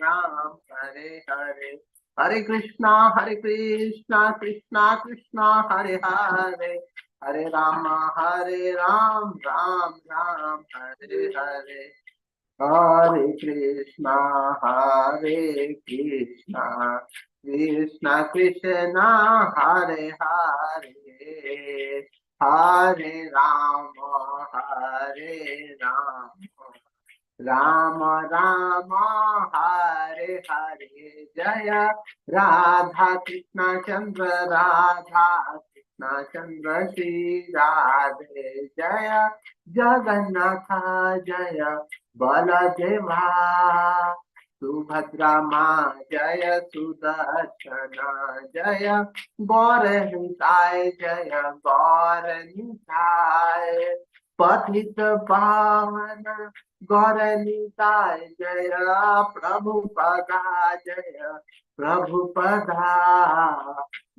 Ram, Hare Hare, Hare Krishna, Krishna Krishna, Hare Hare, Hare Rama, Ram Ram, Hare Hare. Hare Krishna, Krishna Krishna, Hare Hare, Hare Rama, Rama Rama, Hare Hare, Jaya Radha Krishna Chandra, Radha Krishna Chandra, Shri Radhe, Jaya Jagannatha, Jaya Baladeva, Subhadra Ma, Jaya Sudarshana, Jaya Gauranitai, Jaya Gauranitai, Pathit Pavana Gauranitai, Jaya Prabhupada, Jaya Prabhupada,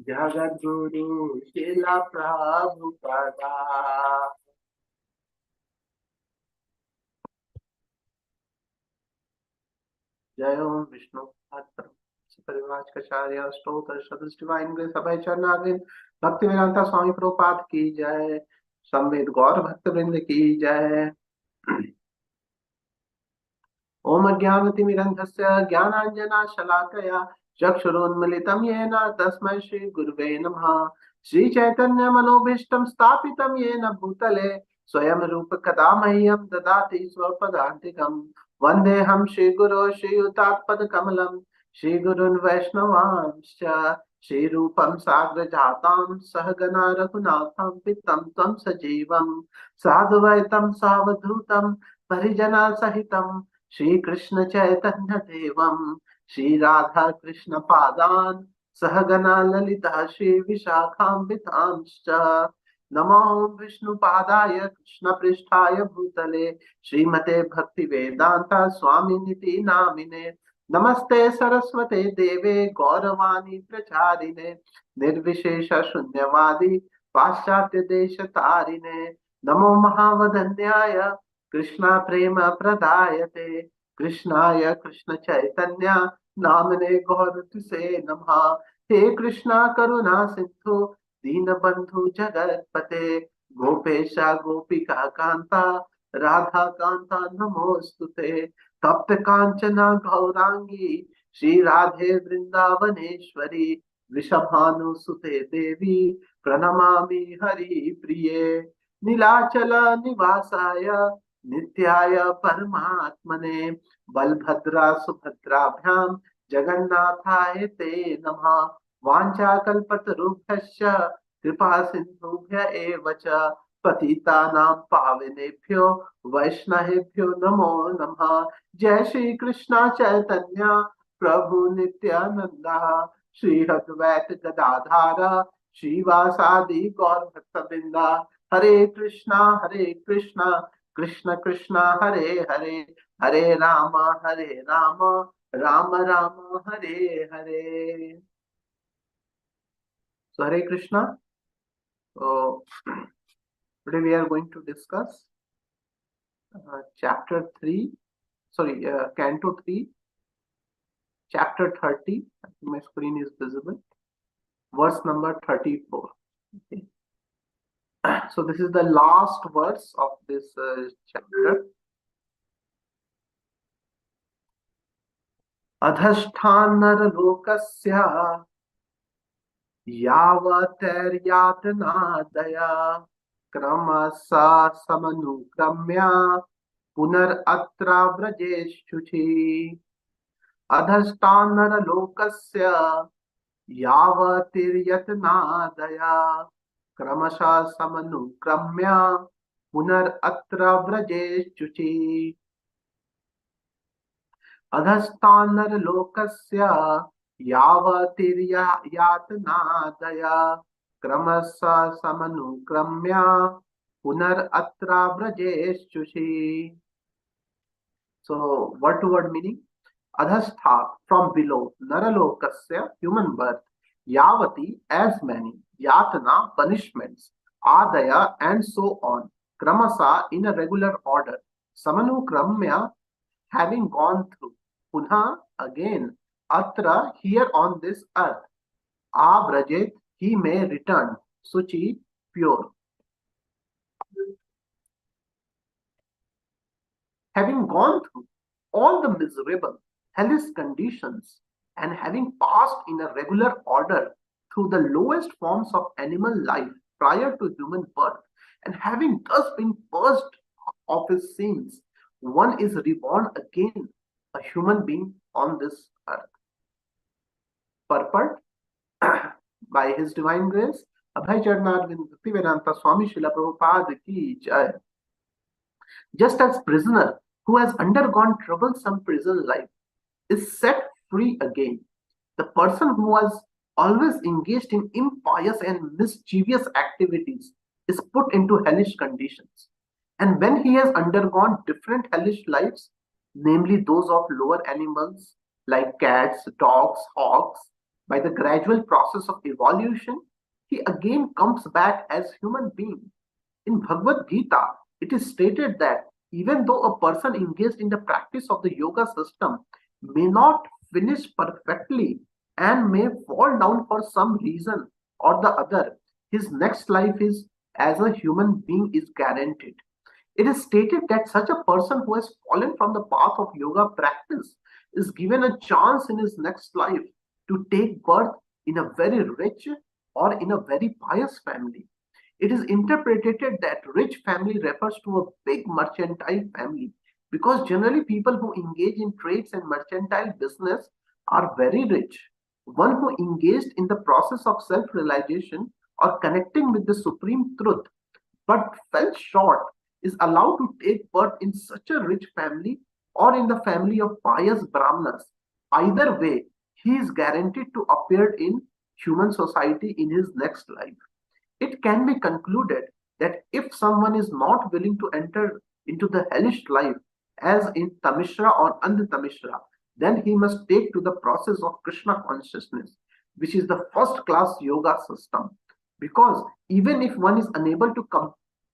Jagadguru Shila Prabhupada. जय ओम विष्णु परिवाराचार्य स्तोत्र सदस्य divine grace अभय चरणारविंद भक्ति वेदांता स्वामी प्रभुपाद की जय। संवेद गौर भक्त वृंद की जय। ओम अज्ञानतिमिरन्धस्य ज्ञानाञ्जनशलाकया चक्षुरुन्मिलितं येन तस्मै श्री गुरुवे नमः। श्री चैतन्य मनोभीष्टं स्थापितं येन भूतले स्वयं रूप कदा मह्यं ददाति स्वपदान्तिकम्। वन्देऽहं श्रीगुरो श्रीयुतात्पदकमलं श्रीगुरुन् वैष्णवांश्च श्रीरूपं साग्रजातां सहगना रघुनाथं पितं त्वं सजीवं साधुवैतं सावधूतं परिजना सहितं श्री कृष्ण चैतन्य देवम श्री राधा कृष्ण पादान सहगना ललिता श्री विशाखान्वितांश्च। नमो विष्णु पादाय कृष्ण पृष्ठाय भूतले श्रीमते भक्ति वेदांता स्वामिनिति नामिने। नमस्ते सरस्वते देवे गौरवाणी प्रचारिणे निर्विशेष शून्यवादी पाश्चात्य देश तारिणे। नमो महावदन्याय कृष्णा प्रेम प्रदायते कृष्णाय कृष्ण चैतन्य नामने गौरतुसे नमः। हे कृष्णा करुणा सिंधु दीन बंधु जगतपते गोपेशा गोपिका कांता राधा कांता नमोस्तुते। तप्त कांचना गौरांगी श्री राधे वृंदावनेश्वरी वृषभानुसुते देवी प्रणमामि हरि प्रिये। नीलाचल निवासाय नित्याय परमात्मने बलभद्रा सुभद्राभ्यां जगन्नाथाय ते नमः। वाञ्छाकल्पतरुभ्यश्च कृपा सिन्धुभ्य एव च पतितानां पावनेभ्यो वैष्णवेभ्यो नमो नमः। जय श्री कृष्ण चैतन्य प्रभु नित्यानंद श्री अद्वैत गदाधार श्रीवासादि गौर भक्तवृंद। हरे Krishna Krishna Krishna Hare Hare Hare Ram Ram Ram Hare Hare. So Hare Krishna. So today we are going to discuss chapter 3, canto 3, chapter 30. My screen is visible. Verse number 34. Okay. So this is the last verse of this chapter. अधष्ठानर लोकस्य यावतैर्यातना दया क्रमशः समनुक्रम्य पुनरत्र व्रजेष्युषि। अधष्ठानर लोकस्य यावतिर्यतना दया क्रमशः समनुक्रम्य पुनरत्र व्रजेष्युषि। अधस्तान्नर लोकस्य यावतिर्यातना दया क्रमशः समनुक्रम्य पुनरत्र व्रजेष्युषि। So word to word meaning, adhastha from below, naralokasya human birth, yavati as many, yatana punishments, adaya and so on, kramasa in a regular order, samanukramya having gone through, punha again, atra, here on this earth, abrajet, he may return, suchi, pure. Having gone through all the miserable, hellish conditions, and having passed in a regular order through the lowest forms of animal life prior to human birth, and having thus been purged of his sins, one is reborn again, a human being on this earth. Purport by His Divine Grace, Abhay Charnarvind Bhaktivedanta Swami Srila Prabhupada ki jai. Just as prisoner who has undergone troublesome prison life is set free again, the person who was always engaged in impious and mischievous activities is put into hellish conditions. And when he has undergone different hellish lives, namely those of lower animals like cats, dogs, hogs, by the gradual process of evolution, he again comes back as human being. In Bhagavad Gita, it is stated that even though a person engaged in the practice of the yoga system may not finish perfectly and may fall down for some reason or the other, his next life is as a human being is guaranteed. It is stated that such a person who has fallen from the path of yoga practice is given a chance in his next life to take birth in a very rich or in a very pious family. It is interpreted that rich family refers to a big mercantile family because generally people who engage in trades and mercantile business are very rich. One who engaged in the process of self-realization or connecting with the supreme truth but fell short is allowed to take birth in such a rich family or in the family of pious brahmanas. Either way, he is guaranteed to appear in human society in his next life. It can be concluded that if someone is not willing to enter into the hellish life, as in Tamishra or Andh-Tamishra, then he must take to the process of Krishna consciousness, which is the first class yoga system. Because even if one is unable to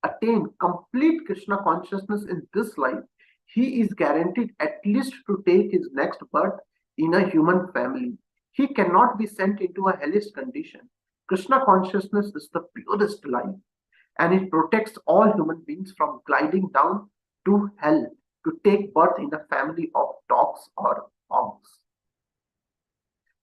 attain complete Krishna consciousness in this life, he is guaranteed at least to take his next birth in a human family. He cannot be sent into a hellish condition. Krishna consciousness is the purest life, and it protects all human beings from gliding down to hell to take birth in the family of dogs or hogs.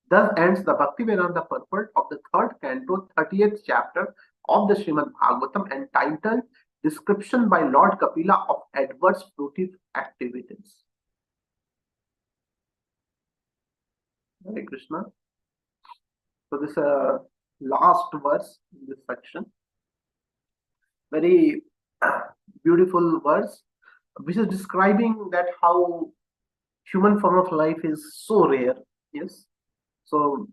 Thus ends the Bhaktivedanta purport of the third canto, 30th chapter of the Srimad Bhagavatam, entitled Description by Lord Kapila of Adverse Fruitive Activities. Hare Krishna. So this last verse in this section, very beautiful verse, which is describing that how human form of life is so rare. Yes. So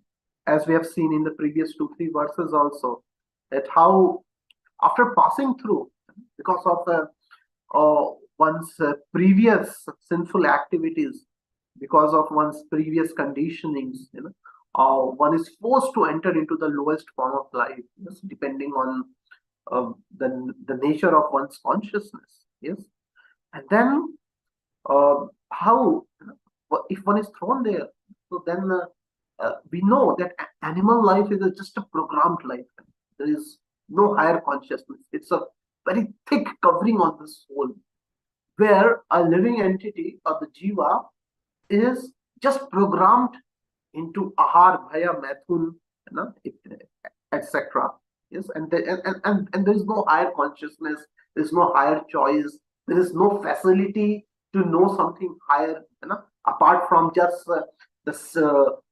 as we have seen in the previous 2-3 verses also, that how after passing through because of one's previous sinful activities, because of one's previous conditionings, one is forced to enter into the lowest form of life, yes, depending on the nature of one's consciousness. Yes, and then how if one is thrown there, so then we know that animal life is just a programmed life. There is no higher consciousness. It's a very thick covering on the soul, where a living entity or the jiva is just programmed into ahar, bhaya, mathun, etc. Yes, and there is no higher consciousness. There is no higher choice. There is no facility to know something higher, apart from just this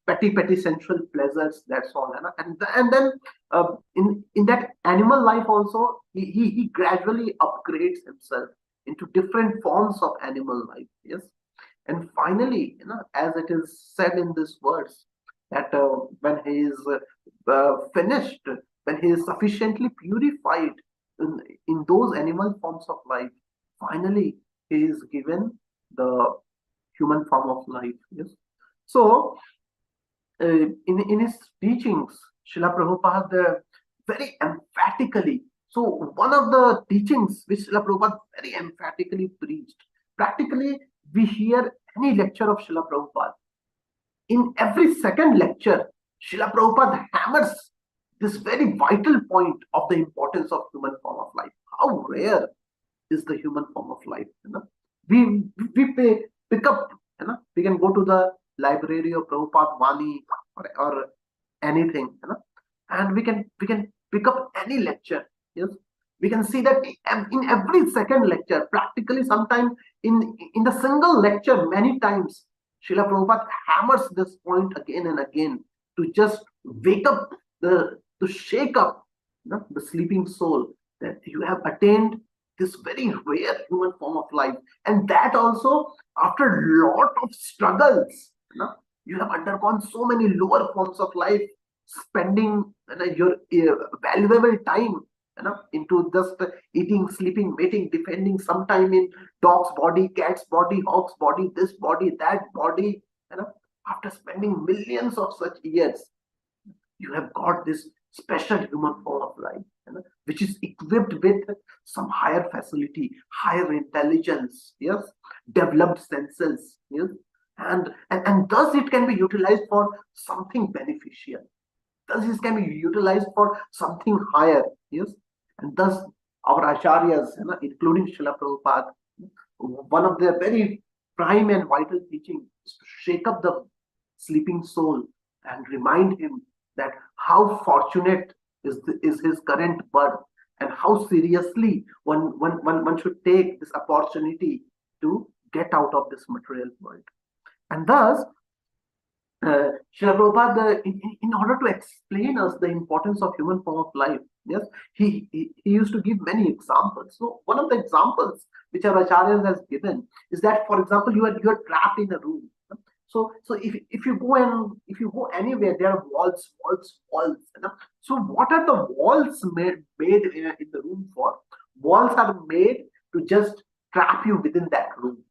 petty sensual pleasures. That's all, and then in that animal life also, he gradually upgrades himself into different forms of animal life. Yes, and finally, as it is said in this verse, that when he is finished, when he is sufficiently purified in those animal forms of life, finally he is given the human form of life. Yes. So in his teachings, Srila Prabhupada very emphatically, so one of the teachings which Srila Prabhupada very emphatically preached, practically we hear any lecture of Srila Prabhupada, in every second lecture, Srila Prabhupada hammers this very vital point of the importance of human form of life. How rare is the human form of life? We pick up. We can go to the library of Prabhupada Vani or anything, and we can pick up any lecture. Yes, we can see that in every second lecture, practically sometimes in the single lecture, many times Srila Prabhupada hammers this point again and again to just wake up to shake up the sleeping soul, that you have attained this very rare human form of life, and that also after lot of struggles. You have undergone so many lower forms of life, spending your valuable time into just eating, sleeping, mating, defending, sometime in dog's body, cat's body, hawk's body, this body, that body. After spending millions of such years, you have got this special human form of life, which is equipped with some higher facility, higher intelligence, yes, developed senses, yes, and thus it can be utilized for something beneficial. Thus it can be utilized for something higher, yes, and thus our acharyas, including Srila Prabhupada, one of their very prime and vital teaching is to shake up the sleeping soul and remind him that how fortunate is his current birth, and how seriously one should take this opportunity to get out of this material world. And thus, Srila Prabhupada, in order to explain us the importance of human form of life, yes, he used to give many examples. So one of the examples which our acharyas has given is that, for example, you are trapped in a room. So if you go anywhere, there are walls. So what are the walls made in the room for? Walls are made to just trap you within that room.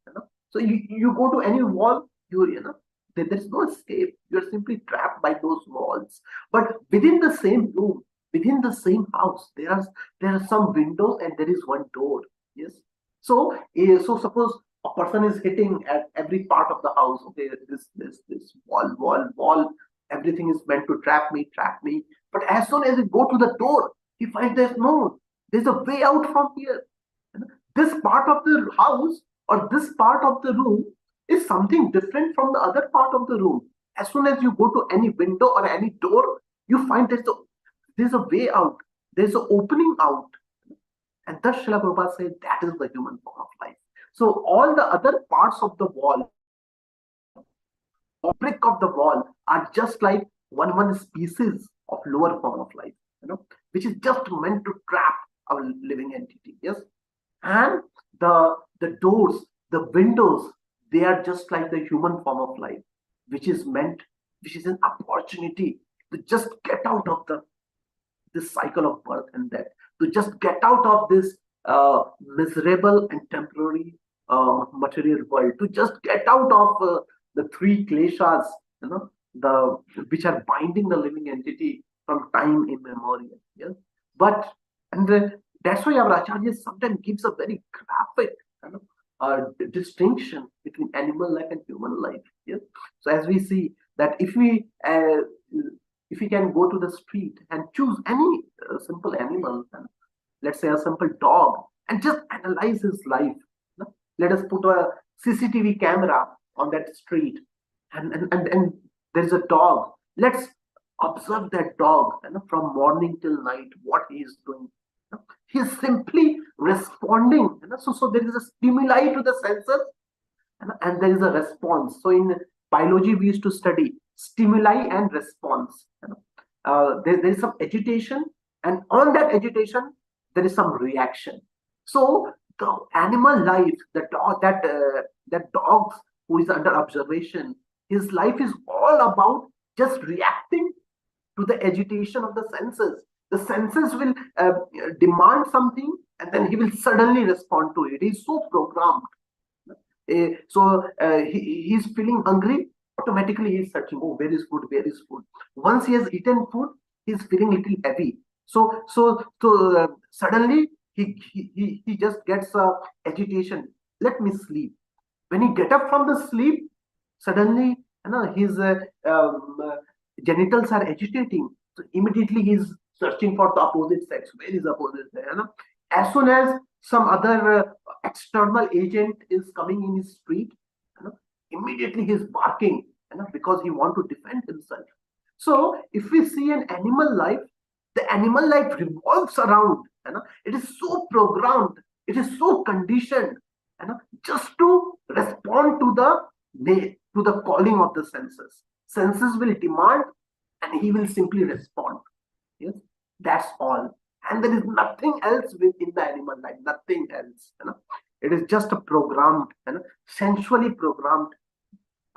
So you go to any wall, there's no escape. You're simply trapped by those walls. But within the same room, within the same house, there are some windows and there is one door. Yes. So suppose a person is hitting at every part of the house. Okay, this wall. Everything is meant to trap me. But as soon as you go to the door, he finds there's a way out from here. This part of the house or this part of the room is something different from the other part of the room. As soon as you go to any window or any door, you find there's a way out. There's an opening out. And thus Srila Prabhupada said that is the human form of life. So all the other parts of the wall, or brick of the wall, are just like one species of lower form of life, which is just meant to trap our living entity. Yes, and the doors, the windows, they are just like the human form of life, which is an opportunity to just get out of this cycle of birth and death, to just get out of this miserable and temporary material world, to just get out of the three kleshas, which are binding the living entity from time immemorial. Yeah? But that's why our Acharya sometimes gives a very graphic distinction between animal life and human life. Yes? So as we see that if we can go to the street and choose any simple animal, let's say a simple dog, and just analyze his life. Let us put a CCTV camera on that street, and there's a dog. Let's observe that dog from morning till night, what he is doing. He is simply responding. So there is a stimuli to the senses, and there is a response. So in biology, we used to study stimuli and response. There is some agitation, and on that agitation, there is some reaction. So the animal life, the dog, that dog who is under observation, his life is all about just reacting to the agitation of the senses. The senses will demand something, and then he will suddenly respond to it. He's so programmed. He's feeling hungry. Automatically, he's searching. Oh, where is food? Where is food? Once he has eaten food, he's feeling a little heavy. So suddenly he just gets agitation. Let me sleep. When he get up from the sleep, suddenly his genitals are agitating, so immediately he's searching for the opposite sex. Where is the opposite sex? As soon as some other external agent is coming in his street, immediately he's barking, because he want to defend himself. So if we see an animal life, the animal life revolves around, it is so programmed, it is so conditioned, just to respond to the calling of the senses. Senses will demand, and he will simply respond. Yes, that's all. And there is nothing else within the animal life, nothing else. It is just a programmed, sensually programmed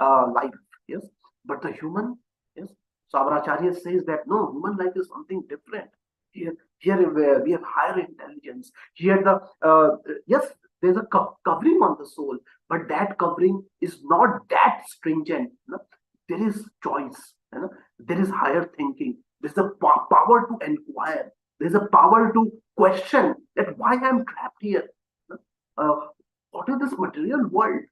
life. Yes, but the human, yes. So our Acharya says that no, human life is something different. Here we have higher intelligence. Here yes, there's a covering on the soul, but that covering is not that stringent. There is choice. There is higher thinking. There's a power to inquire. There's a power to question that why I'm trapped here. Uh, what is this material world?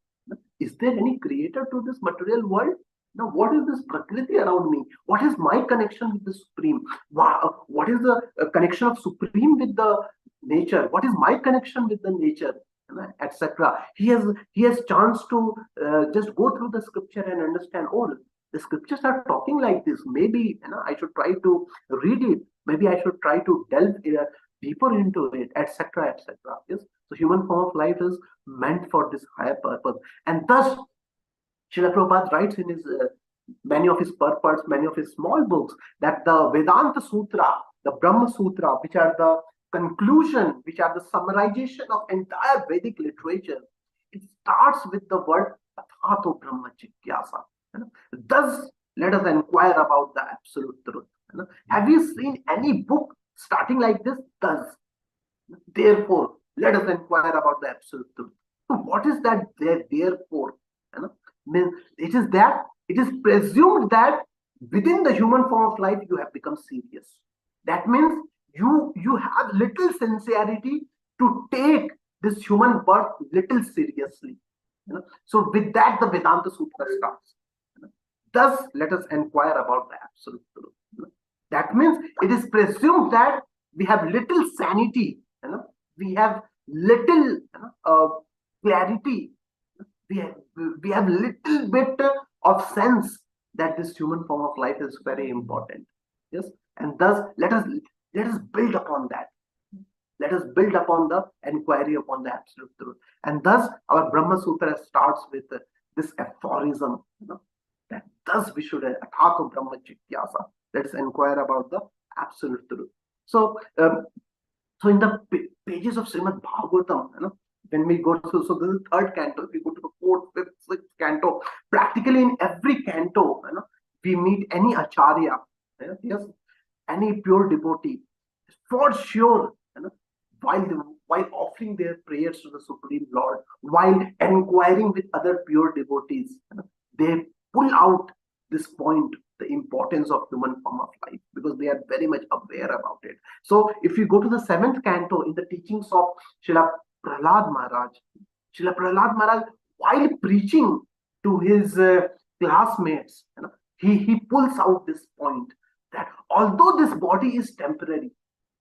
Is there any creator to this material world? Now, what is this Prakriti around me? What is my connection with the Supreme? What is the connection of Supreme with the nature? What is my connection with the nature? Etc. He has chance to just go through the scripture and understand. Oh, the scriptures are talking like this. Maybe I should try to read it. Maybe I should try to delve deeper into it, etc., etc. Yes. So human form of life is meant for this higher purpose, and thus Srila Prabhupada writes in his many of his purports, many of his small books, that the Vedanta Sutra, the Brahma Sutra, which are the conclusion, which are the summarization of entire Vedic literature, it starts with the word Athato Brahma Jigyasa. Thus, let us inquire about the absolute truth. Have you seen any book starting like this? Thus, therefore, let us inquire about the absolute truth. So, what is that therefore? Means it is presumed that within the human form of life you have become serious. That means you have little sincerity to take this human birth little seriously. So with that the Vedanta Sutra starts. Thus, let us inquire about the absolute truth. That means it is presumed that we have little sanity, we have little clarity, we have little bit of sense that this human form of life is very important. Yes, and thus let us build upon that. Let us build upon the inquiry upon the absolute truth. And thus our Brahma Sutra starts with this aphorism, that thus we should Athato Brahma Jigyasa. Let's inquire about the absolute truth. So so in the pages of Srimad Bhagavatam, when we go to, so this is third canto, if we go to the fourth, fifth, sixth canto, practically in every canto, we meet any acharya, yes, any pure devotee, for sure, while offering their prayers to the Supreme Lord, while inquiring with other pure devotees, they pull out this point, the importance of human form of life, because they are very much aware about it. So if you go to the seventh canto in the teachings of Srila Prahlad Maharaj, while preaching to his classmates, he pulls out this point that although this body is temporary,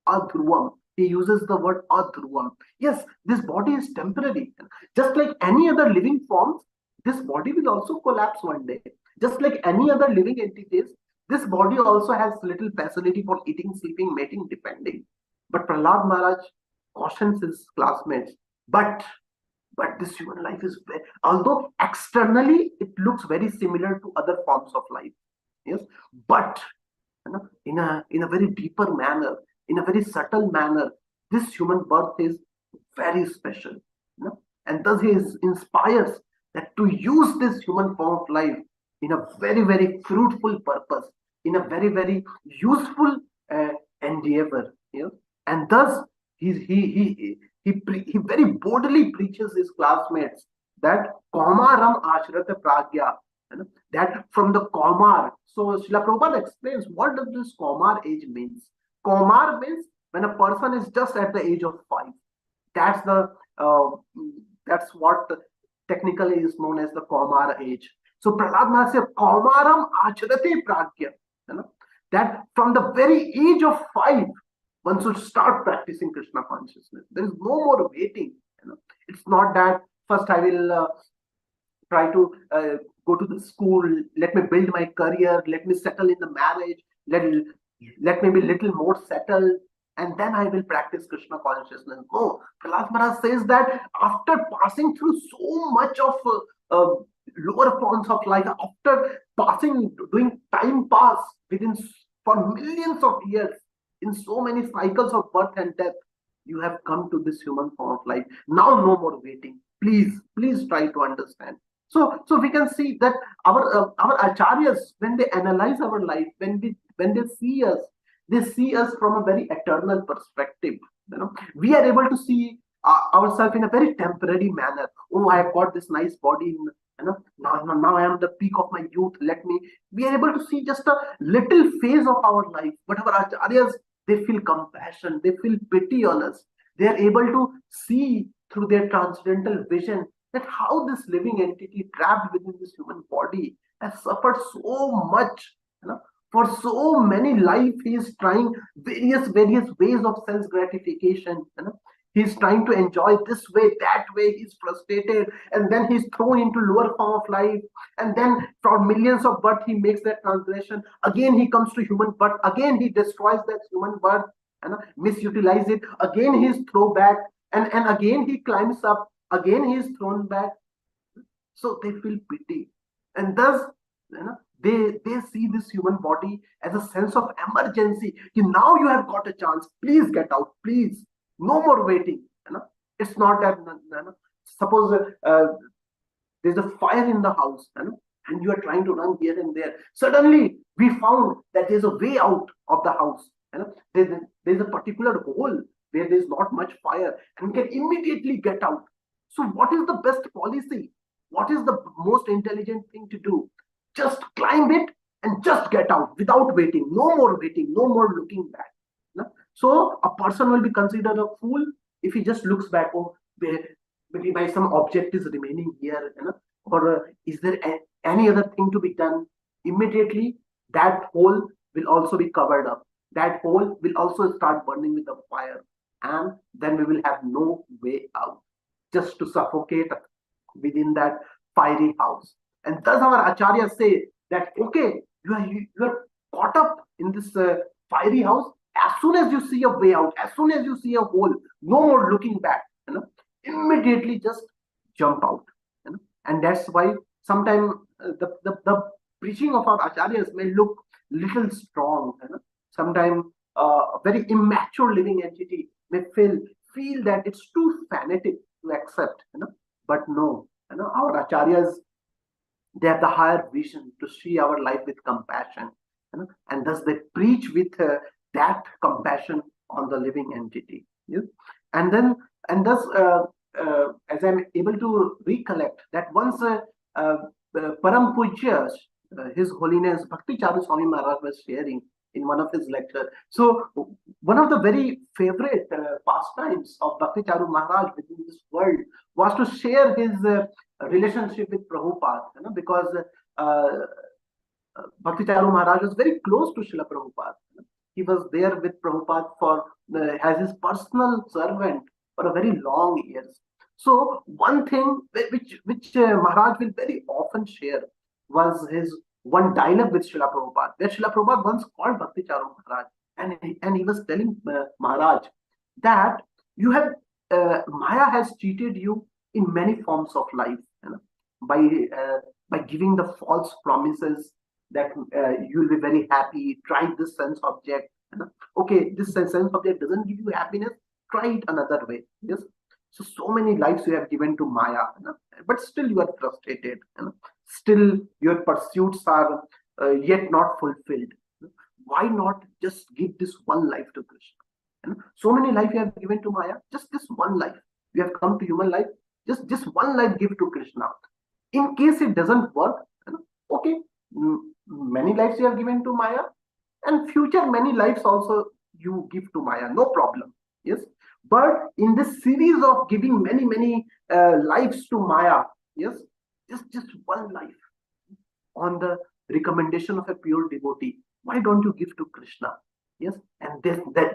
adhruvam, he uses the word adhruvam. Yes, this body is temporary. Just like any other living forms, this body will also collapse one day. Just like any other living entities, this body also has little facility for eating, sleeping, mating, depending. But Prahlad Maharaj cautions his classmates, but this human life is very, although externally it looks very similar to other forms of life, yes, but in a very deeper manner, in a very subtle manner, this human birth is very special, and thus he inspires that to use this human form of life in a very, very fruitful purpose, in a very, very useful endeavor, and thus he very boldly preaches his classmates that Kaumaram Ashrata Pragya, that from the Kaumar. So Srila Prabhupada explains what does this Kaumar age means. Kaumar means when a person is just at the age of 5. That's what technically is known as the Kaumar age. So Prahlad Maharaj said, Kaumaram acharate pragya. That from the very age of 5, one should start practicing Krishna consciousness. There is no more waiting. It's not that first I will try to go to the school, let me build my career, let me settle in the marriage, let me be little more settled, and then I will practice Krishna consciousness. No, Kailash Maharaj says that after passing through so much of lower forms of life, after doing time pass for millions of years, in so many cycles of birth and death, you have come to this human form of life. Now no more waiting. Please try to understand. So we can see that our acharyas, when they analyze our life, when they they see us from a very eternal perspective. We are able to see ourselves in a very temporary manner. Oh, I have got this nice body. Now I am the peak of my youth. We are able to see just a little phase of our life. But our acharyas, they feel compassion, they feel pity on us. They are able to see through their transcendental vision that how this living entity trapped within this human body has suffered so much. For so many life, he is trying various ways of sense gratification. He's trying to enjoy this way, that way. He's frustrated, and then he's thrown into lower form of life, and then for millions of birth he makes that transgression. Again he comes to human birth. Again he destroys that human birth and misutilize it. Again he's thrown back, and again he climbs up. Again he is thrown back. So they feel pity, and thus they see this human body as a sense of emergency. Now you have got a chance. Please get out. Please. No more waiting. It's not that. Suppose there's a fire in the house, and you are trying to run here and there. Suddenly, we found that there's a way out of the house. There's a particular hole where there's not much fire, and we can immediately get out. So, what is the best policy? What is the most intelligent thing to do? Just climb it and just get out without waiting. No more waiting. No more looking back. So a person will be considered a fool if he just looks back. Oh, maybe by some object is remaining here, or is there any other thing to be done? Immediately, that hole will also be covered up. That hole will also start burning with the fire, and then we will have no way out, just to suffocate within that fiery house. And thus our acharyas say that, okay, you are caught up in this fiery house. As soon as you see a way out, as soon as you see a hole, no more looking back. Immediately just jump out. And that's why sometimes the preaching of our acharyas may look little strong. Sometimes a very immature living entity may feel that it's too fanatic to accept. But no, our acharyas, they have the higher vision to see our life with compassion, and thus they preach with that compassion on the living entity. Yes? And thus, as I'm able to recollect that once Param Pujya, His Holiness Bhakti Charu Swami Maharaj was sharing in one of his lectures. So one of the very favorite pastimes of Bhakti Charu Maharaj within this world was to share his relationship with Prabhupada, because Bhakti Charu Maharaj was very close to Srila Prabhupada. He was there with Prabhupada as his personal servant for a very long years. So one thing which Maharaj will very often share was his one dialogue with Srila Prabhupada, where Srila Prabhupada once called Bhakti Charu Maharaj, and he was telling Maharaj that Maya has cheated you in many forms of life, by giving the false promises that you'll be very happy. Try this sense object. Okay, this sense object doesn't give you happiness. Try it another way. Yes. So many lives you have given to Maya, but still you are frustrated. Still your pursuits are yet not fulfilled. Why not just give this one life to Krishna? So many life you have given to Maya. Just this one life. You have come to human life. Just one life give to Krishna. In case it doesn't work, okay, many lives you have given to Maya, and future many lives also you give to Maya, no problem. Yes, but in this series of giving many lives to Maya, yes, just one life, on the recommendation of a pure devotee, why don't you give to Krishna? Yes, and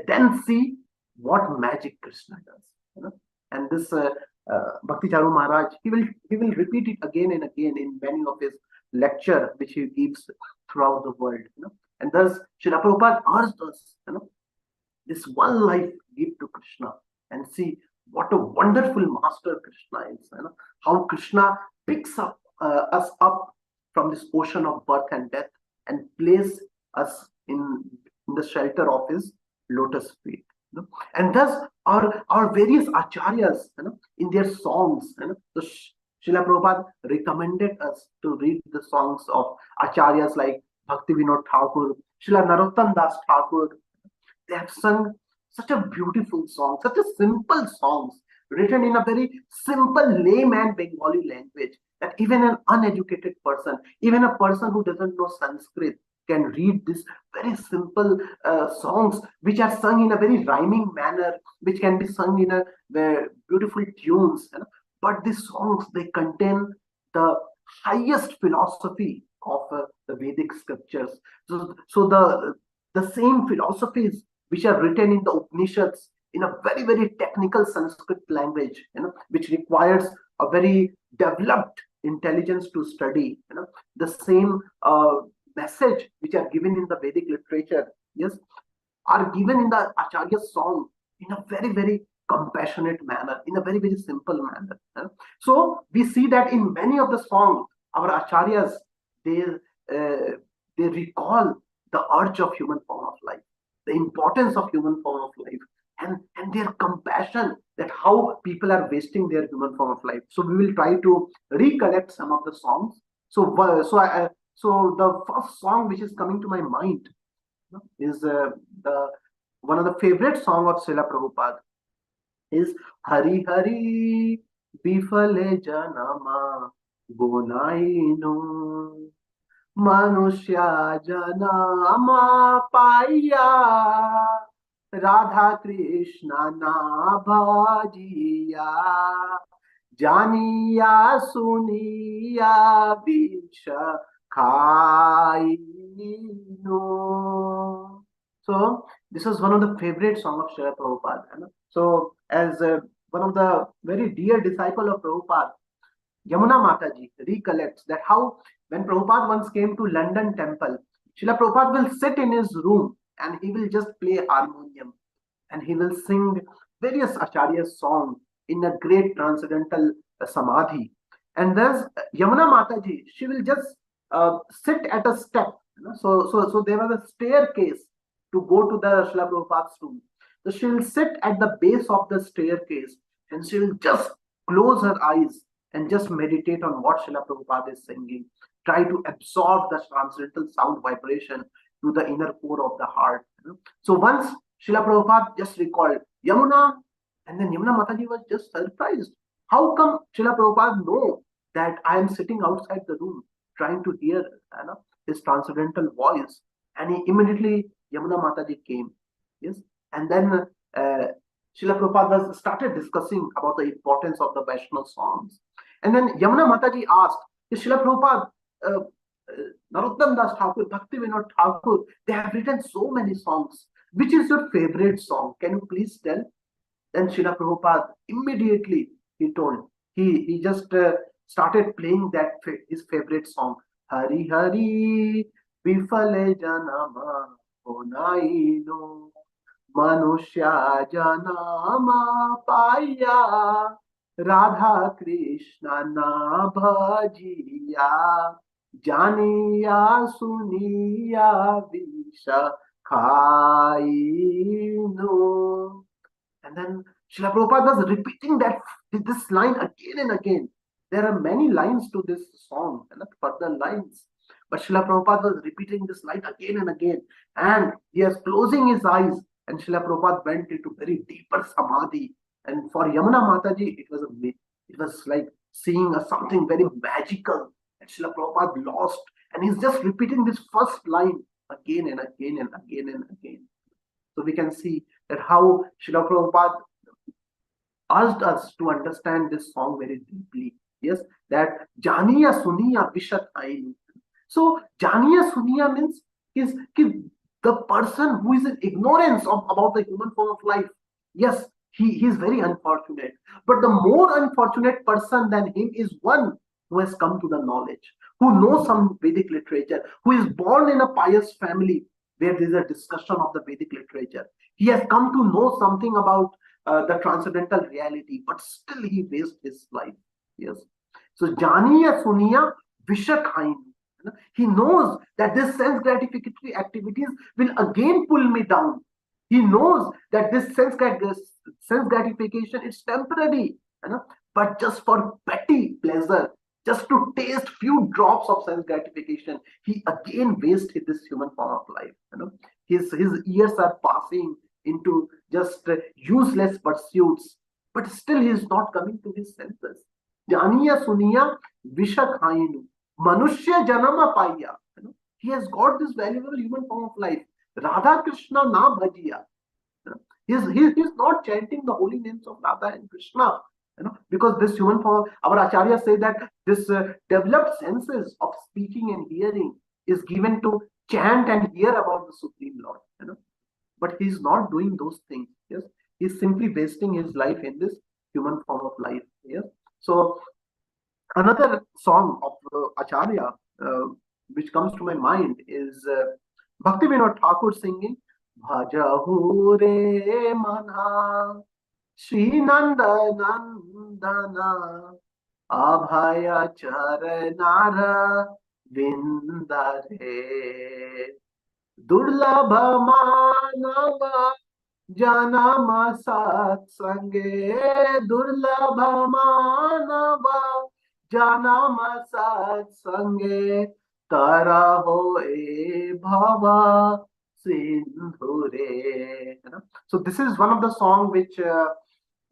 then see what magic Krishna does. And this Bhakti Charu Maharaj, he will repeat it again and again in many of his lecture which he gives throughout the world. And thus Srila Prabhupada urged us, this one life give to Krishna and see what a wonderful master Krishna is. How Krishna picks us up from this ocean of birth and death and place us in the shelter of his lotus feet. And thus our various acharyas, in their songs, so Srila Prabhupada recommended us to read the songs of acharyas like Bhakti Vinod Thakur, Srila Narottam Das Thakur. They have sung such a beautiful song, such a simple songs written in a very simple layman Bengali language that even an uneducated person, even a person who doesn't know Sanskrit, can read this very simple songs which are sung in a very rhyming manner, which can be sung in a beautiful tunes. But these songs, they contain the highest philosophy of the Vedic scriptures. So the same philosophies which are written in the Upanishads in a very, very technical Sanskrit language, which requires a very developed intelligence to study. The same message which are given in the Vedic literature, yes, are given in the Acharya's song in a very, very compassionate manner, in a very, very simple manner. So we see that in many of the songs, our Acharyas, they recall the urge of human form of life, the importance of human form of life, and their compassion that how people are wasting their human form of life. So we will try to recollect some of the songs. So the first song which is coming to my mind is the one of the favorite song of Srila Prabhupada is Hari Hari Bifale Janama Gonaino Manushya Janama Paya Radha Krishna Na Bhajiya Janiya Suniya Visha Khaino. So this is one of the favorite song of Srila Prabhupada. So as one of the very dear disciple of Prabhupada, Yamuna Mataji recollects that how when Prabhupada once came to London temple, Srila Prabhupada will sit in his room and he will just play harmonium and he will sing various Acharya songs in a great transcendental samadhi. And thus Yamuna Mataji, she will just sit at a step. So there was a staircase to go to the Srila Prabhupada's room. So she will sit at the base of the staircase and she will just close her eyes and just meditate on what Srila Prabhupada is singing. Try to absorb the transcendental sound vibration to the inner core of the heart. So once Srila Prabhupada just recalled Yamuna, and then Yamuna Mataji was just surprised. How come Srila Prabhupada know that I am sitting outside the room trying to hear his transcendental voice? And he immediately, Yamuna Mataji came. Yes, and then Srila Prabhupada started discussing about the importance of the Vaishnava songs. And then Yamuna Mataji asked, Srila Prabhupada, Narottam Das Thakur, Bhakti Vinod Thakur, they have written so many songs. Which is your favorite song? Can you please tell? Then Srila Prabhupada immediately he told. He just started playing that his favorite song. Hari Hari Bifale Janama Onaino Manushya Janama Paya Radha Krishna Na Bhajiya Janiya Suniya Visha Khaino. And then Srila Prabhupada was repeating this line again and again. There are many lines to this song, further lines. But Srila Prabhupada was repeating this line again and again. And he was closing his eyes and Srila Prabhupada went into very deeper samadhi. And for Yamuna Mataji, it was like seeing something very magical. And Srila Prabhupada lost. And he's just repeating this first line again and again and again and again. So we can see that how Srila Prabhupada asked us to understand this song very deeply. Yes, that Janiya Suniya Vishat Ainu. So Janiya Suniya means is the person who is in ignorance about the human form of life. Yes, he is very unfortunate. But the more unfortunate person than him is one who has come to the knowledge, who knows some Vedic literature, who is born in a pious family where there is a discussion of the Vedic literature. He has come to know something about the transcendental reality, but still he wastes his life. Yes. So Janiya Suniya Vishakhain. He knows that this sense gratificatory activities will again pull me down. He knows that sense gratification is temporary, but just for petty pleasure, just to taste few drops of sense gratification, he again wastes this human form of life. His years are passing into just useless pursuits, but still he is not coming to his senses. Janiya Suniya Vishakhainu. Manushya Janama Paya. He has got this valuable human form of life. Radha Krishna Na Bhajiya. He's not chanting the holy names of Radha and Krishna. Because this human form, our acharyas say that this developed senses of speaking and hearing is given to chant and hear about the Supreme Lord. But he's not doing those things. Yes, he's simply wasting his life in this human form of life. Yes, so another song of Acharya which comes to my mind is Bhakti Vinod Thakur singing Bhajahu re mana Shri Nanda Nandana Abhaya Charanara Vindare Durlabha Manava Janama Satsange Durlabha Manava Janama Satsange Taraho E Bhava Sindhure. So this is one of the songs which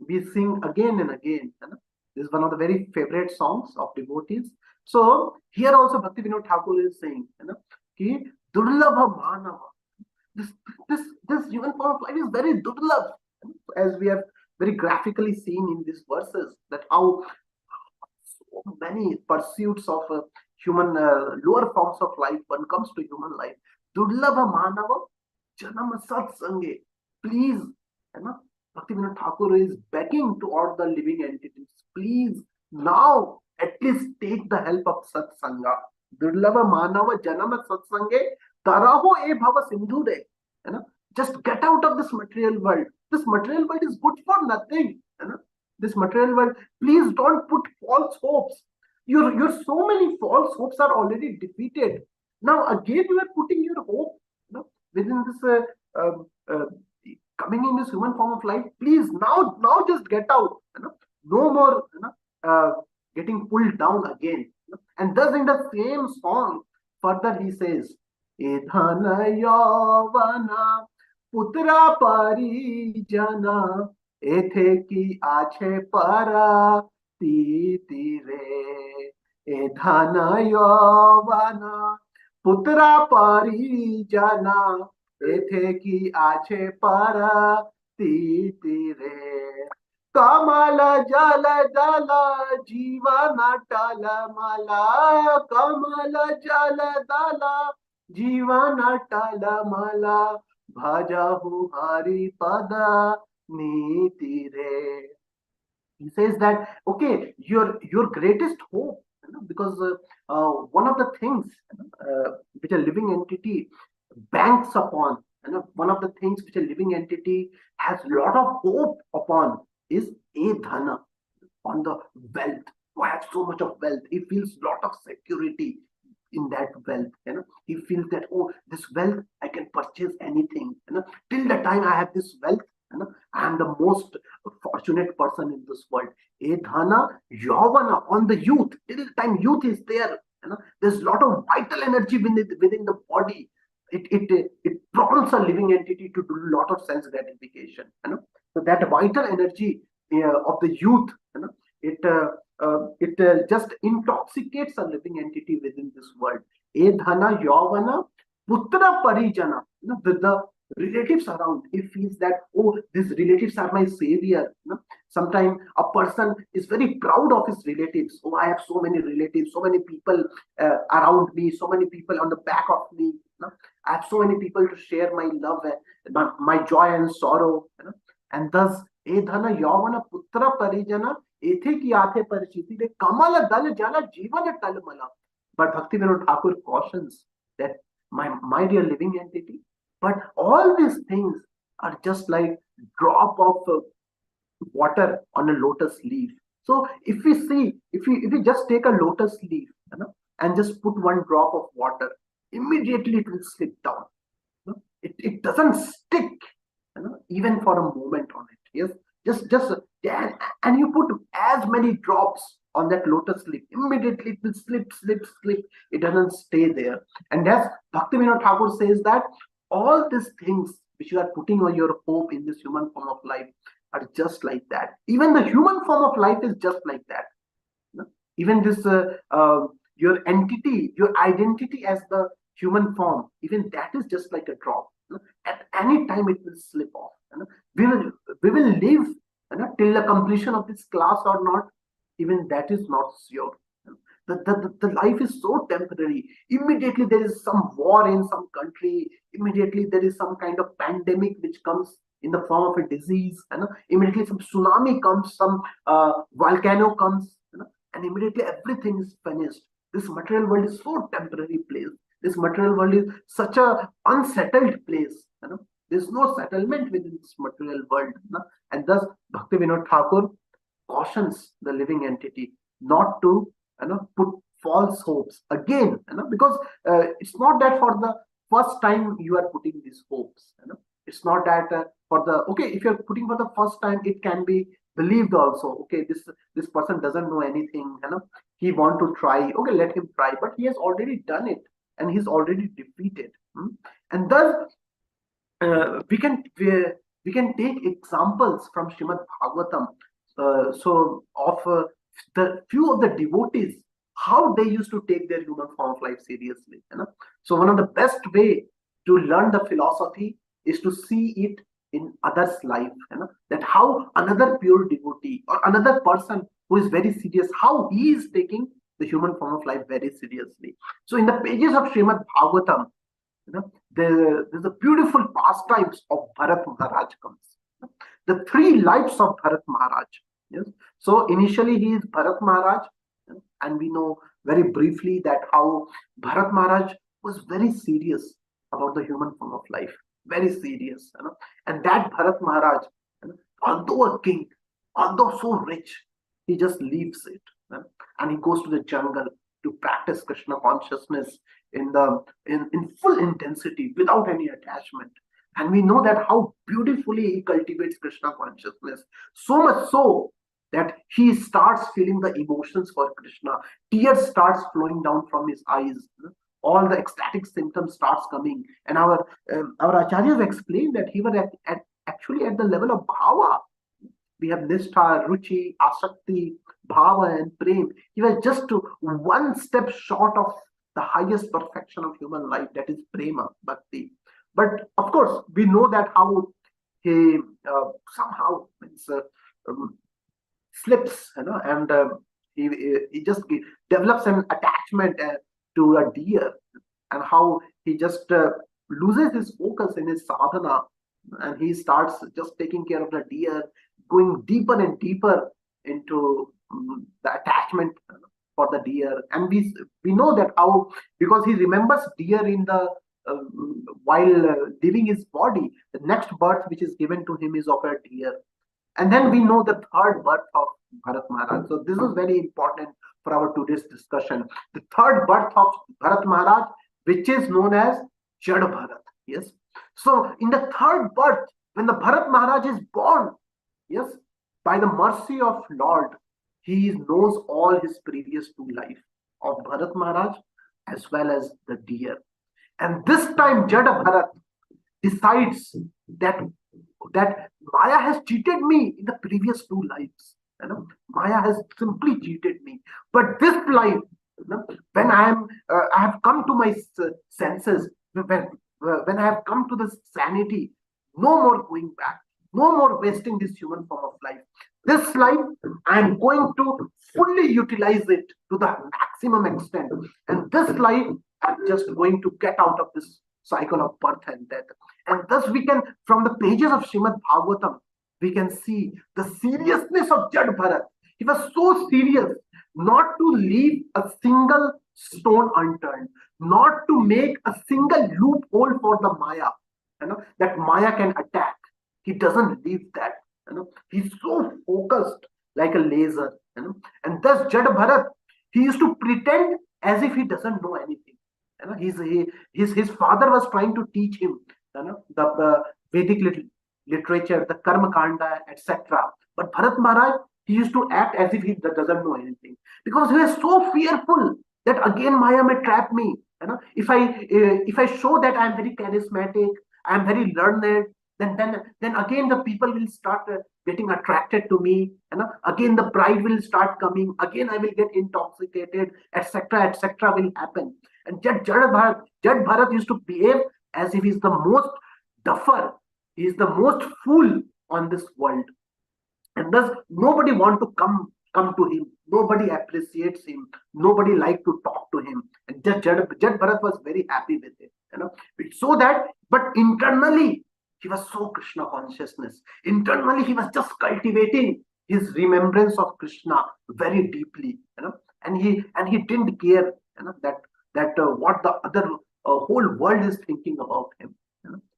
we sing again and again. This is one of the very favorite songs of devotees. So here also Bhakti Vinod Thakur is saying, ki Durlabha Manava. This human form of life is very durlabh, as we have very graphically seen in these verses, that how so many pursuits of human lower forms of life one comes to human life. Durlabha Manava Janama Satsange. Please, Bhakti Vinod Thakur is begging to all the living entities, please now at least take the help of Satsanga. Durlabha Manava Janama Satsange Taraho E Bhava Sindhure. Just get out of this material world. This material world is good for nothing. This material world, please don't put false hopes. Your so many false hopes are already defeated. Now again you are putting your hope within this coming in this human form of life. Please now just get out. No more getting pulled down again. And thus in the same song further he says, Edhana Yavana Putra Parijana Ethe ki ache para titi re. Edhana Yavana Putra Parijana Ethe ki ache para titi re. Kamala Jala Dala Jivana Tala Mala Kamala Jala Dala Jivana Tala Mala Bhajahu Hari Pada Niti Re. He says that okay, your greatest hope, because one of the things which a living entity banks upon, one of the things which a living entity has a lot of hope upon is a dhana, on the wealth. Who has so much of wealth, he feels lot of security in that wealth. He feels that, oh, this wealth I can purchase anything. Till the time I have this wealth, I am the most fortunate person in this world. A dhana yavana, on the youth. Till the time youth is there, there's a lot of vital energy within the body. It prompts a living entity to do a lot of sense gratification. So that vital energy of the youth, it just intoxicates a living entity within this world. E dhana yavana putra parijana, with the relatives around, he feels that, oh, these relatives are my savior. Sometimes a person is very proud of his relatives. Oh, I have so many relatives, so many people around me, so many people on the back of me. I have so many people to share my love and my joy and sorrow. And thus, e dhana yavana putra parijana ethe ki athe parichiti de kamal dal jala jivan talmala. But Bhaktivinoda Thakur cautions that, my dear living entity, but all these things are just like drop of water on a lotus leaf. So if we see, if we just take a lotus leaf, and just put one drop of water, immediately it will slip down. It doesn't stick, even for a moment on it. Yes, just yeah, and you put as many drops on that lotus leaf, immediately it will slip. It doesn't stay there. And as Bhaktivinoda Thakur says that all these things which you are putting on your hope in this human form of life are just like that. Even the human form of life is just like that. Even this your entity, your identity as the human form, even that is just like a drop. At any time it will slip off. We will we will live till the completion of this class or not, even that is not sure. The life is so temporary. Immediately there is some war in some country, immediately there is some kind of pandemic which comes in the form of a disease, immediately some tsunami comes, some volcano comes, and immediately everything is finished. This material world is so temporary place. This material world is such a unsettled place. There's no settlement within this material world. And thus Bhaktivinoda Thakur cautions the living entity not to put false hopes again, because it's not that for the first time you are putting these hopes. It's not that for the, okay, if you're putting for the first time, it can be believed also. Okay, this person doesn't know anything, he want to try, okay, let him try, but he has already done it and he's already defeated. And thus we can take examples from Srimad Bhagavatam, so of the few of the devotees, how they used to take their human form of life seriously. So one of the best way to learn the philosophy is to see it in others' life. That how another pure devotee or another person who is very serious, how he is taking the human form of life very seriously. So in the pages of Srimad Bhagavatam, there's a beautiful pastimes of Bharat Maharaj comes. The three lives of Bharat Maharaj. Yes. So initially he is Bharat Maharaj, and we know very briefly that how Bharat Maharaj was very serious about the human form of life, very serious. And that Bharat Maharaj, although a king, although so rich, he just leaves it, and he goes to the jungle to practice Krishna consciousness in full intensity without any attachment. And we know that how beautifully he cultivates Krishna consciousness, so much so that he starts feeling the emotions for Krishna. Tears starts flowing down from his eyes. All the ecstatic symptoms starts coming, and our acharyas explain that he was actually at the level of bhava. We have Nishtha, Ruchi, Asakti, Bhava, and Prem. He was just one step short of the highest perfection of human life, that is Prema, Bhakti. But of course, we know that how he somehow slips, and he just develops an attachment to a deer, and how he just loses his focus in his sadhana, and he starts just taking care of the deer, going deeper and deeper into the attachment for the deer. And we know that how, because he remembers deer in the while leaving his body, the next birth which is given to him is of a deer. And then we know the third birth of Bharat Maharaj. So this is very important for our today's discussion. The third birth of Bharat Maharaj, which is known as Jad Bharat. Yes. So in the third birth, when the Bharat Maharaj is born, yes, by the mercy of Lord, he knows all his previous two life of Bharat Maharaj as well as the deer. And this time Jada Bharat decides that Maya has cheated me in the previous two lives. Maya has simply cheated me. But this life, when I have come to my senses, when when I have come to this sanity, no more going back, no more wasting this human form of life. This life, I am going to fully utilize it to the maximum extent. And this life, I'm just going to get out of this cycle of birth and death. And thus we can, from the pages of Srimad Bhagavatam, we can see the seriousness of Jad Bharat. He was so serious not to leave a single stone unturned, not to make a single loophole for the Maya, that Maya can attack. He doesn't leave that. He's so focused like a laser. And thus Jad Bharat, he used to pretend as if he doesn't know anything. His father was trying to teach him, the Vedic literature, the Karma Kanda, etc. But Bharat Maharaj, he used to act as if he doesn't know anything, because he was so fearful that again Maya may trap me. If I show that I am very charismatic, I am very learned, then again the people will start getting attracted to me. Again the pride will start coming. Again I will get intoxicated, etc. etc. will happen. And Jad Bharat used to behave as if he's the most duffer, he is the most fool on this world. And thus nobody want to come to him, nobody appreciates him, nobody like to talk to him. And Jad Bharat was very happy with it. So that, but internally he was so Krishna consciousness. Internally he was just cultivating his remembrance of Krishna very deeply. And he didn't care, that what the other whole world is thinking about him.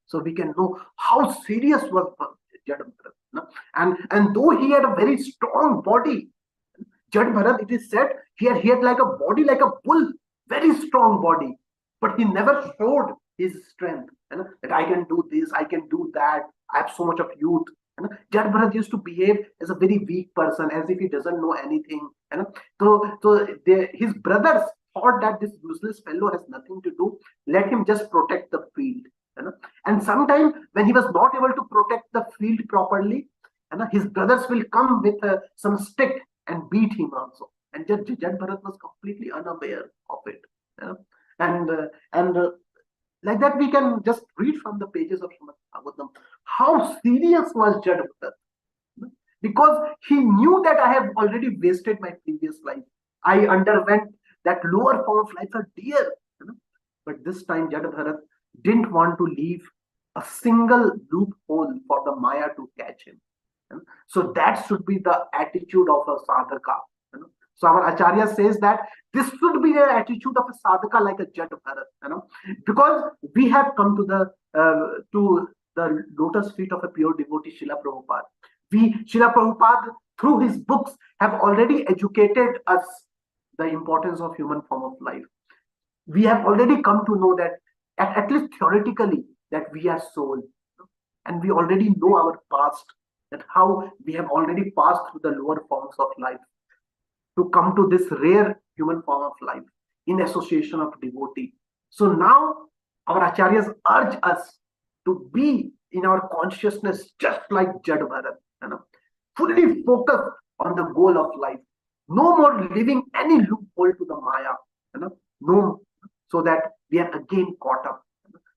So we can know how serious was Jad Bharat. And though he had a very strong body, Jad Bharat, it is said, he had like a body like a bull, very strong body, but he never showed his strength. That I can do this, I can do that, I have so much of youth. Jad Bharat used to behave as a very weak person, as if he doesn't know anything. His brothers thought that this useless fellow has nothing to do, let him just protect the field. And sometimes when he was not able to protect the field properly, his brothers will come with some stick and beat him also. And Jad Bharat was completely unaware of it. And like that we can just read from the pages of Srimad Bhagavatam how serious was Jad Bharat. Because he knew that I have already wasted my previous life. I underwent that lower form of life a dear. But this time Jad Bharat didn't want to leave a single loophole for the Maya to catch him. So that should be the attitude of a sadhaka. So our Acharya says that this should be the attitude of a sadhaka like a Jad Bharat. Because we have come to the lotus feet of a pure devotee, Srila Prabhupada. Srila Prabhupada, through his books, have already educated us the importance of human form of life. We have already come to know that, at least theoretically, that we are soul. And we already know our past, that how we have already passed through the lower forms of life to come to this rare human form of life in association of devotee. So now our acharyas urge us to be in our consciousness just like Jad Bharat, fully focused on the goal of life. No more leaving any loophole to the Maya, no, so that we are again caught up.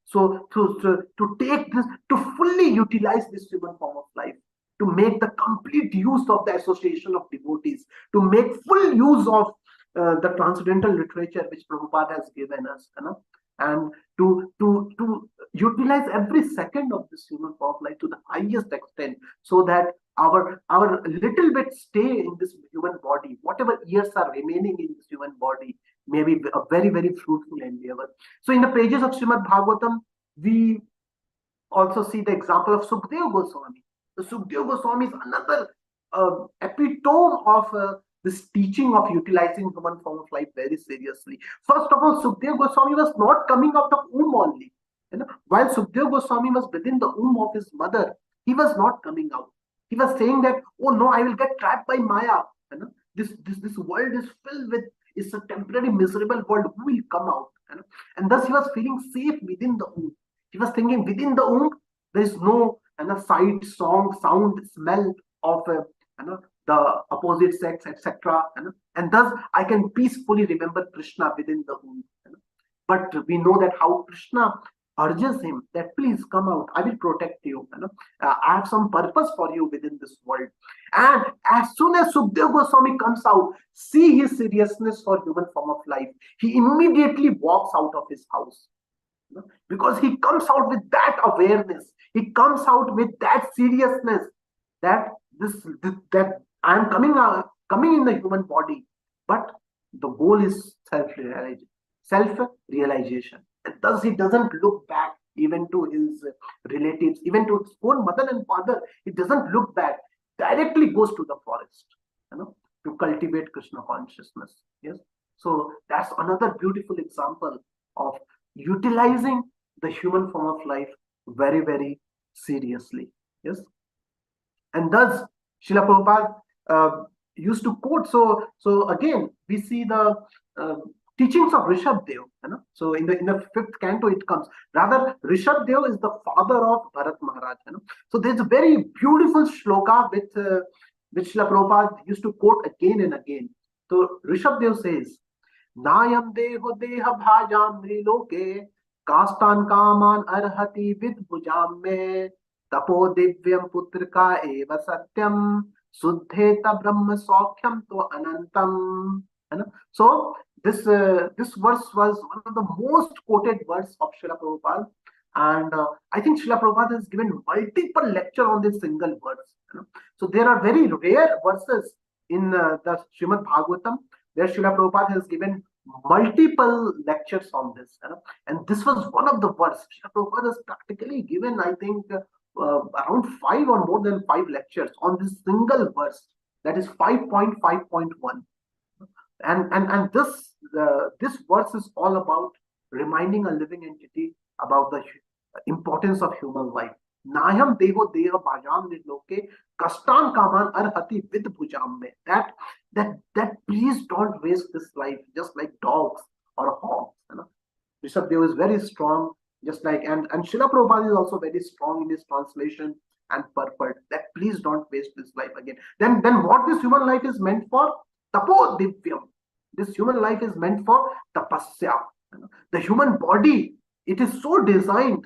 So to take this, to fully utilize this human form of life, to make the complete use of the association of devotees, to make full use of the transcendental literature which Prabhupada has given us, and to utilize every second of this human form of life to the highest extent, so that our little bit stay in this human body, whatever years are remaining in this human body, may be a very, very fruitful endeavor. So in the pages of Srimad Bhagavatam, we also see the example of Sukadeva Goswami. The Sukadeva Goswami is another epitome of this teaching of utilizing human form of life very seriously. First of all, Sukadeva Goswami was not coming out of womb only. While Sukadeva Goswami was within the womb of his mother, he was not coming out. He was saying that, oh no, I will get trapped by Maya. This world is filled with, it's a temporary miserable world. Who will come out? And thus he was feeling safe within the womb. He was thinking within the womb there is no sight, song, sound, smell of the opposite sex, etc. And thus I can peacefully remember Krishna within the womb. But we know that how Krishna urges him that please come out, I will protect you, I have some purpose for you within this world. And as soon as Sukdev Goswami comes out, see his seriousness for human form of life, he immediately walks out of his house. Because he comes out with that awareness, he comes out with that seriousness, that that I am coming in the human body, but the goal is self-realization. And thus he doesn't look back even to his relatives, even to his own mother and father. He doesn't look back, directly goes to the forest, to cultivate Krishna consciousness. Yes. So that's another beautiful example of utilizing the human form of life very, very seriously. Yes. And thus Srila Prabhupada used to quote. So again, we see the teachings of Rishabh Dev. So in the fifth canto it comes. Rather, Rishabh Dev is the father of Bharat Maharaj. So there's a very beautiful shloka which Srila Prabhupada used to quote again and again. So Rishabh Dev says, Nayam deho deha bhajam mriloke kastan kaman arhati vidbhujam me tapo divyam putrika eva satyam suddheta brahma saukhyam to anantam. So this verse was one of the most quoted verse of Srila Prabhupada, and I think Srila Prabhupada has given multiple lecture on this single verse. So there are very rare verses in the Srimad Bhagavatam where Srila Prabhupada has given multiple lectures on this, and this was one of the verses. Srila Prabhupada has practically given, I think, around 5 or more than 5 lectures on this single verse, that is 5.5.1. And this verse is all about reminding a living entity about the importance of human life. Nayam deho deha bhajam nirloke kastan kaman arhati vid bhujam me. That please don't waste this life just like dogs or hogs. Rishabh Dev is very strong, just like, and Srila Prabhupada is also very strong in his translation and purport that please don't waste this life again. Then what this human life is meant for? Tapo divyam. This human life is meant for tapasya. The human body, it is so designed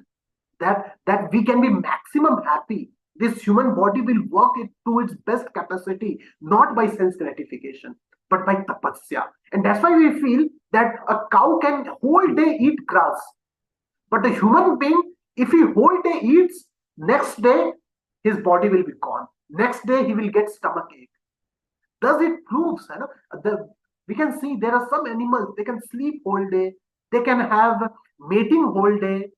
that we can be maximum happy. This human body will work it to its best capacity, not by sense gratification, but by tapasya. And that's why we feel that a cow can whole day eat grass, but a human being, if he whole day eats, next day his body will be gone. Next day he will get stomach ache. Thus it proves, we can see there are some animals, they can sleep whole day, they can have mating whole day,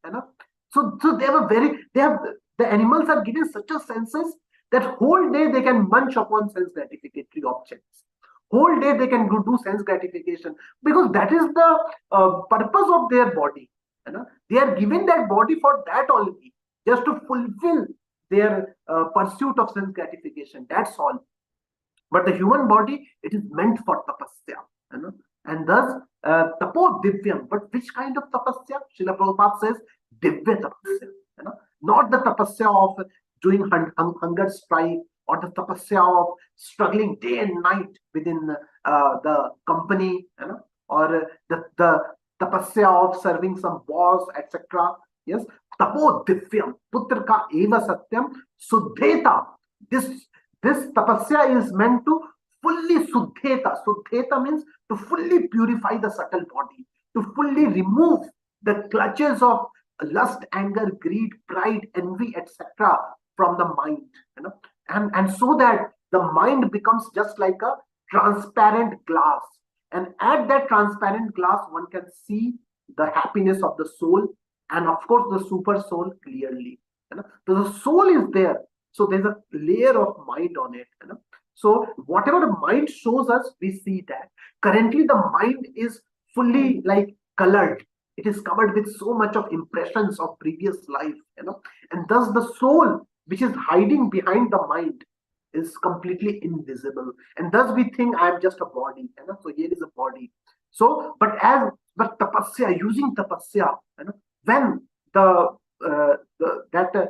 so the animals are given such a senses that whole day they can munch upon sense gratificatory objects. Whole day they can do sense gratification, because that is the purpose of their body. They are given that body for that only, just to fulfill their pursuit of sense gratification. That's all. But the human body, it is meant for tapasya. And thus, tapo divyam. But which kind of tapasya? Srila Prabhupada says, divya tapasya. Not the tapasya of doing hunger strike, or the tapasya of struggling day and night within the company, or the tapasya of serving some boss, etc. Yes, tapo divyam, putraka eva satyam, suddheta. This tapasya is meant to fully suddheta. Suddheta means to fully purify the subtle body, to fully remove the clutches of lust, anger, greed, pride, envy, etc. from the mind, and so that the mind becomes just like a transparent glass. And at that transparent glass, one can see the happiness of the soul, and of course the super soul clearly. So the soul is there. So there's a layer of mind on it. So whatever the mind shows us, we see that. Currently, the mind is fully like colored. It is covered with so much of impressions of previous life, and thus the soul, which is hiding behind the mind, is completely invisible. And thus we think I am just a body. So here is a body. So, but tapasya, using tapasya, when that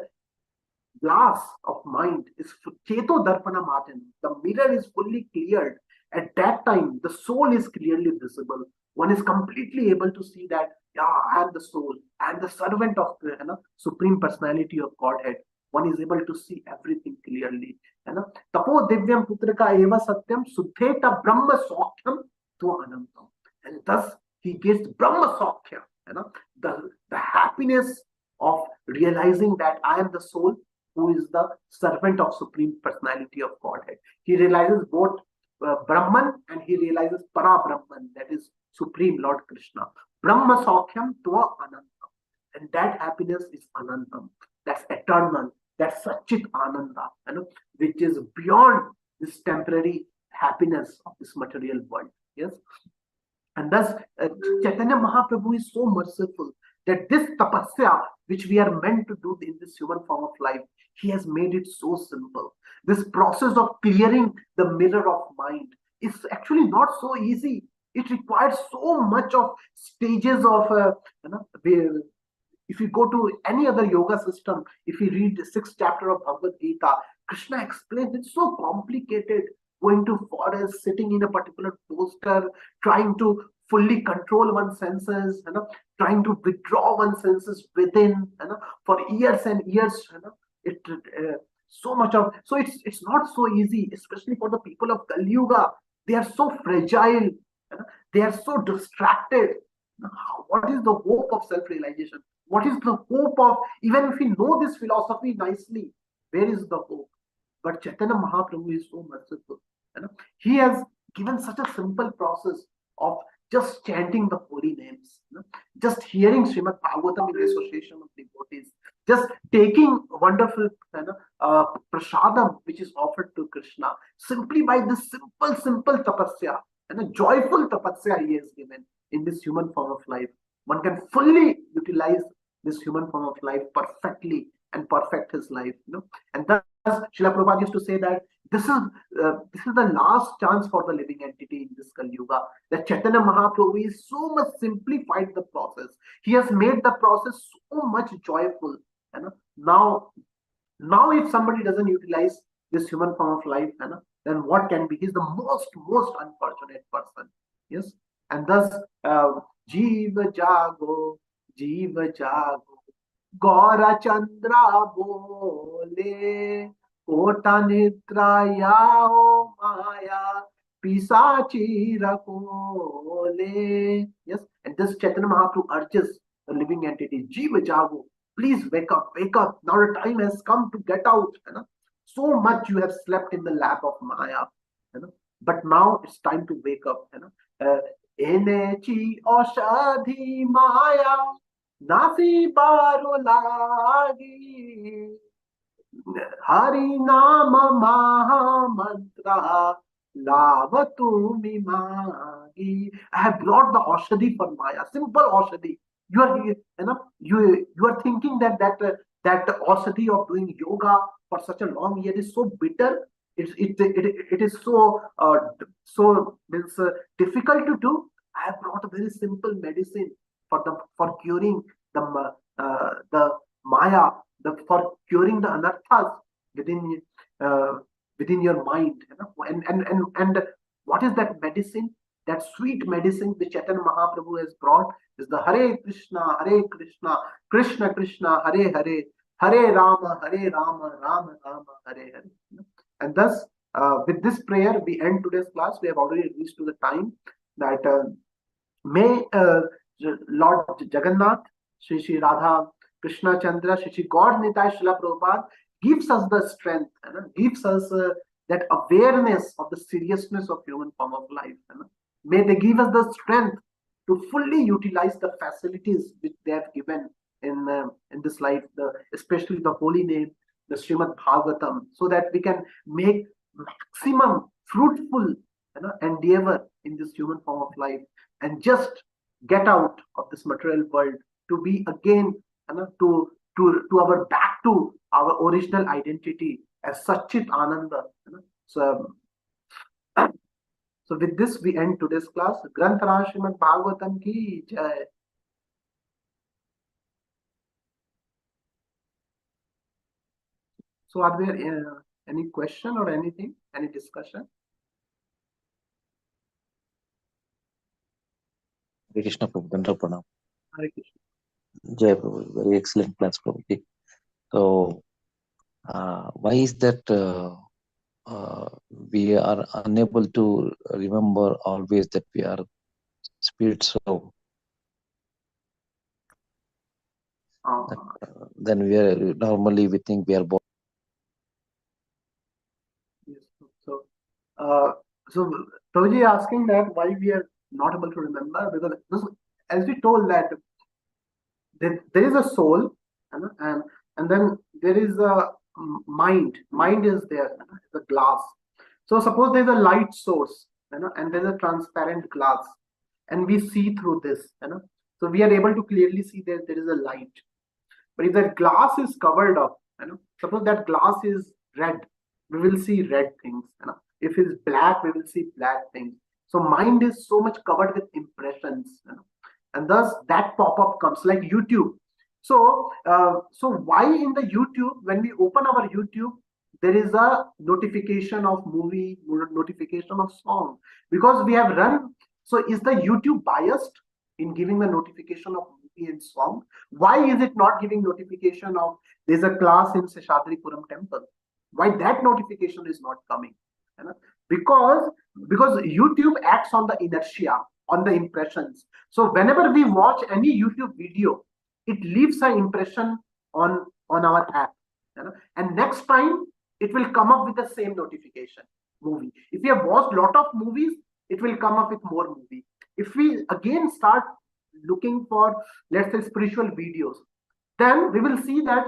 glass of mind is cheto darpana martin, the mirror is fully cleared. At that time, the soul is clearly visible. One is completely able to see that Yeah, I am the soul, I am the servant of the Supreme Personality of Godhead. One is able to see everything clearly. Tapo divyam putrika eva satyam suddheta brahma saukyam tu anantam. And thus he gets brahma saukhya, the happiness of realizing that I am the soul who is the servant of Supreme Personality of Godhead. He realizes both Brahman and he realizes Para Brahman, that is Supreme Lord Krishna. Brahma Saukyam Tva Anantam. And that happiness is Anantam. That's eternal. That's Satchit Ananda, which is beyond this temporary happiness of this material world. Yes. And thus, Chaitanya Mahaprabhu is so merciful that this tapasya, which we are meant to do in this human form of life, he has made it so simple. This process of clearing the mirror of mind is actually not so easy. It requires so much of stages of, if you go to any other yoga system, if you read the 6th chapter of Bhagavad Gita, Krishna explains it's so complicated. Going to forest, sitting in a particular posture, trying to fully control one's senses, trying to withdraw one's senses within, for years and years, it so much of, so it's not so easy, especially for the people of Kali Yuga. They are so fragile, they are so distracted. What is the hope of self-realization? What is the hope of, even if we know this philosophy nicely, where is the hope? But Chaitanya Mahaprabhu is so merciful. He has given such a simple process of just chanting the holy names, just hearing Srimad Bhagavatam in association with devotees, just taking wonderful prasadam which is offered to Krishna, simply by this simple tapasya, and a joyful tapasya he has given in this human form of life. One can fully utilize this human form of life perfectly and perfect his life, and thus Srila Prabhupada used to say that this is the last chance for the living entity in this Kali Yuga. That Chaitanya Mahaprabhu is so much simplified the process. He has made the process so much joyful. Now if somebody doesn't utilize this human form of life, then what can be? He's the most unfortunate person. Yes, and thus Jiva Jago, Jiva Jago, Gaura Chandra Bole, Kota Nitraya Maya, Pisachi Rakole. Yes, and this Chaitanya Mahaprabhu urges the living entity, Jiva Jago, please wake up, wake up. Now the time has come to get out. So much you have slept in the lap of Maya. But now it's time to wake up. Enechi Oshadhi Maya. Nasi baro lagi, Hari Nama Maha Mantra, Lavatumi Magi. I have brought the Oshadi for Maya, simple Oshadi. You are, you are thinking that Oshadi of doing yoga for such a long year is so bitter. It is so means difficult to do. I have brought a very simple medicine for curing the Maya, for curing the anarthas within within your mind, and what is that medicine? That sweet medicine which Chaitanya Mahaprabhu has brought is the Hare Krishna, Krishna Krishna, Hare Hare, Hare Rama, Rama Rama, Hare Hare. And thus, with this prayer, we end today's class. We have already reached to the time that may Lord Jagannath, Shri Radha, Krishna Chandra, Shri God Nitai Srila Prabhupada gives us the strength, gives us that awareness of the seriousness of human form of life. May they give us the strength to fully utilize the facilities which they have given in this life, especially the holy name, the Srimad Bhagavatam, so that we can make maximum fruitful endeavor in this human form of life and just get out of this material world to be again to our back to our original identity as Satchit Ananda. So so with this we end today's class. Granthara Srimad Bhagavatam ki jai. So are there any question or anything, any discussion? Krishna Prabhu, Pranam. Hare Krishna. Jai Prabhu, very excellent class, Prabhu. So, why is that we are unable to remember always that we are spirit soul? That, Uh, then normally we think we are born. yes. Uh, so Prabhuji asking that why we are not able to remember, because as we told that there is a soul, you know, and then there is a mind. Mind is there, you know, the glass. So suppose there's a light source, you know, and there's a transparent glass, and we see through this, you know. So we are able to clearly see that there is a light. But if that glass is covered up, you know, suppose that glass is red, we will see red things. You know, if it's black, we will see black things. So mind is so much covered with impressions, you know, and thus that pop-up comes like YouTube. So why in the YouTube, when we open our YouTube, there is a notification of movie, notification of song, because we have run. So is the YouTube biased in giving the notification of movie and song? Why is it not giving notification of there's a class in Seshadripuram temple? Why that notification is not coming? You know? Because because YouTube acts on the inertia, on the impressions. So whenever we watch any YouTube video, it leaves an impression on our app. You know? And next time it will come up with the same notification movie. If we have watched lot of movies, it will come up with more movie. If we again start looking for, let's say, spiritual videos, then we will see that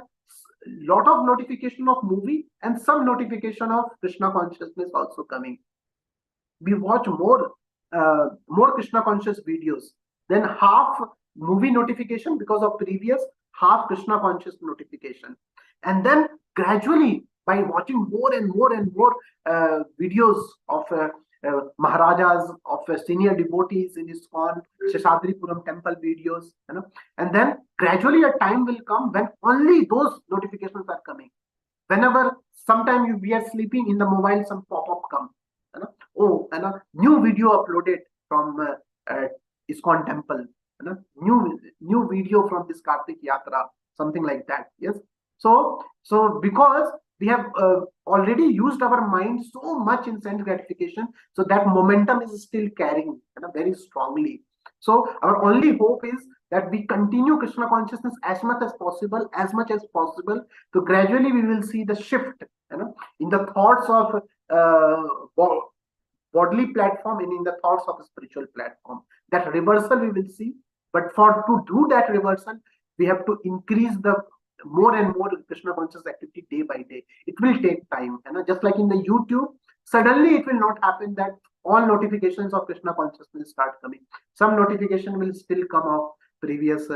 lot of notification of movie and some notification of Krishna consciousness also coming. We watch more Krishna conscious videos, then half movie notification because of previous, half Krishna conscious notification. And then gradually, by watching more and more and more videos of Maharajas, of senior devotees in ISKCON Seshadripuram temple videos, you know, and then gradually a time will come when only those notifications are coming. Whenever sometime we are sleeping, in the mobile some pop-up come, you know, oh, and a new video uploaded from ISKCON temple, you know, new video from this Kartik Yatra, something like that. Yes. So because we have already used our mind so much in sense gratification, so that momentum is still carrying, you know, very strongly. So our only hope is that we continue Krishna consciousness as much as possible, as much as possible. So gradually we will see the shift, you know, in the thoughts of bodily platform and in the thoughts of a spiritual platform. That reversal we will see. But for to do that reversal, we have to increase the more and more Krishna conscious activity day by day. It will take time. And just like in the YouTube, suddenly it will not happen that all notifications of Krishna consciousness start coming. Some notification will still come of previous,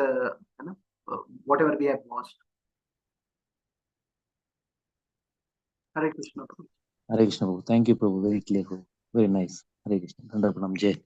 whatever we have watched. Hare Krishna. Hare Krishna, Prabhu. Thank you, Prabhu. Very clear, Prabhu. Very nice. Hare Krishna. Dandapranam, Jai.